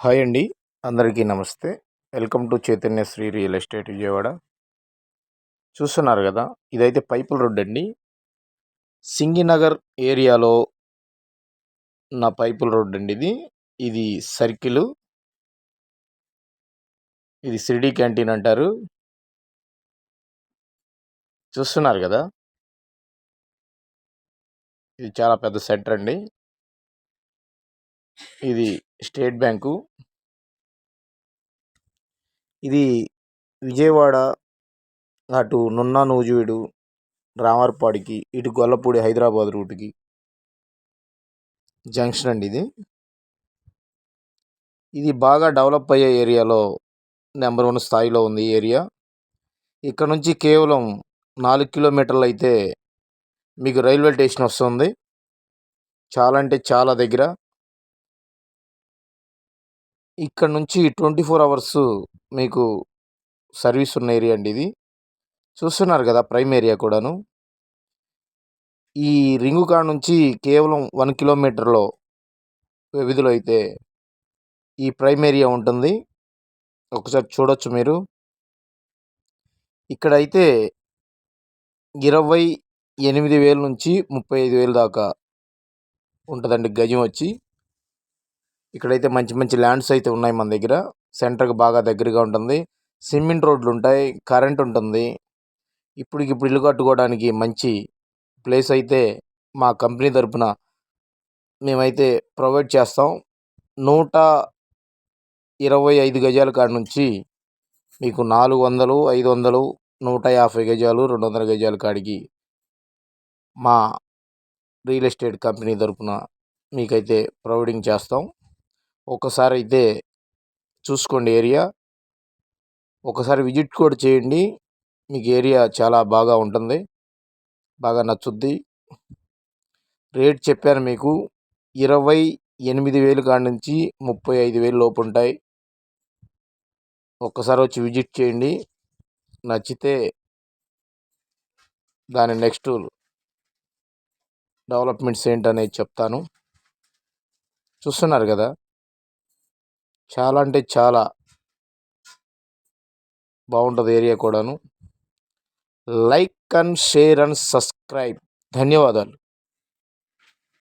Hi అండి. అందరికీ నమస్తే. Welcome to Chaitanya Shri real estate Vijayawada. చూస్తున్నారు కదా, ఇదైతే పైపుల్ రోడ్ అండి. సింగినగర్ ఏరియాలో ఉన్న పైపుల్ రోడ్ అండి ఇది. ఇది సర్కిల్. ఇది సిరిడి క్యాంటీన్ అంటారు. చూస్తున్నారు కదా, ఇది చాలా పెద్ద సెంటర్ అండి. ఇది స్టేట్ బ్యాంకు. ఇది విజయవాడ అటు నున్నా నూజివీడు రామర్పాడికి ఇటు గొల్లపూడి హైదరాబాద్ రూట్కి జంక్షన్ అండి ఇది. ఇది బాగా డెవలప్ అయ్యే ఏరియాలో నెంబర్ 1 స్థాయిలో ఉంది ఈ ఏరియా. ఇక్కడ నుంచి కేవలం 4 కిలోమీటర్లు అయితే మీకు రైల్వే స్టేషన్ వస్తుంది. చాలా అంటే చాలా దగ్గర. ఇక్కడ నుంచి 24 అవర్స్ మీకు సర్వీస్ ఉన్న ఏరియా అండి ఇది. చూస్తున్నారు కదా, ప్రైమ్ ఏరియా కూడాను. ఈ రింగు కాడ నుంచి కేవలం 1 కిలోమీటర్లో వ్యవధిలో అయితే ఈ ప్రైమ్ ఏరియా ఉంటుంది. ఒకసారి చూడొచ్చు మీరు. ఇక్కడైతే 28,000 నుంచి 35,000 దాకా ఉంటుందండి గజం వచ్చి. ఇక్కడైతే మంచి మంచి ల్యాండ్స్ అయితే ఉన్నాయి మన దగ్గర. సెంటర్కి బాగా దగ్గరగా ఉంటుంది. సిమెంట్ రోడ్లు ఉంటాయి, కరెంట్ ఉంటుంది. ఇప్పుడు ఇల్లు కట్టుకోవడానికి మంచి ప్లేస్ అయితే మా కంపెనీ తరపున మేమైతే ప్రొవైడ్ చేస్తాం. 125 గజాల కాడ నుంచి మీకు 400, 500, 150 గజాలు, 200 గజాల కాడికి మా రియల్ ఎస్టేట్ కంపెనీ తరపున మీకైతే ప్రొవైడింగ్ చేస్తాం. ఒకసారి అయితే చూసుకోండి ఏరియా. ఒకసారి విజిట్ కూడా చేయండి. మీకు ఏరియా చాలా బాగా ఉంటుంది, బాగా నచ్చుద్ది. రేట్ చెప్పాను మీకు. 28,000 కాడ నుంచి 35,000 లోపు ఉంటాయి. ఒక్కసారి వచ్చి విజిట్ చేయండి. నచ్చితే దాని నెక్స్ట్ డెవలప్మెంట్స్ ఏంటనేది చెప్తాను. చూస్తున్నారు కదా, చాలా అంటే చాలా బాగుంటుంది ఏరియా కూడాను. Like and share and subscribe. ధన్యవాదాలు.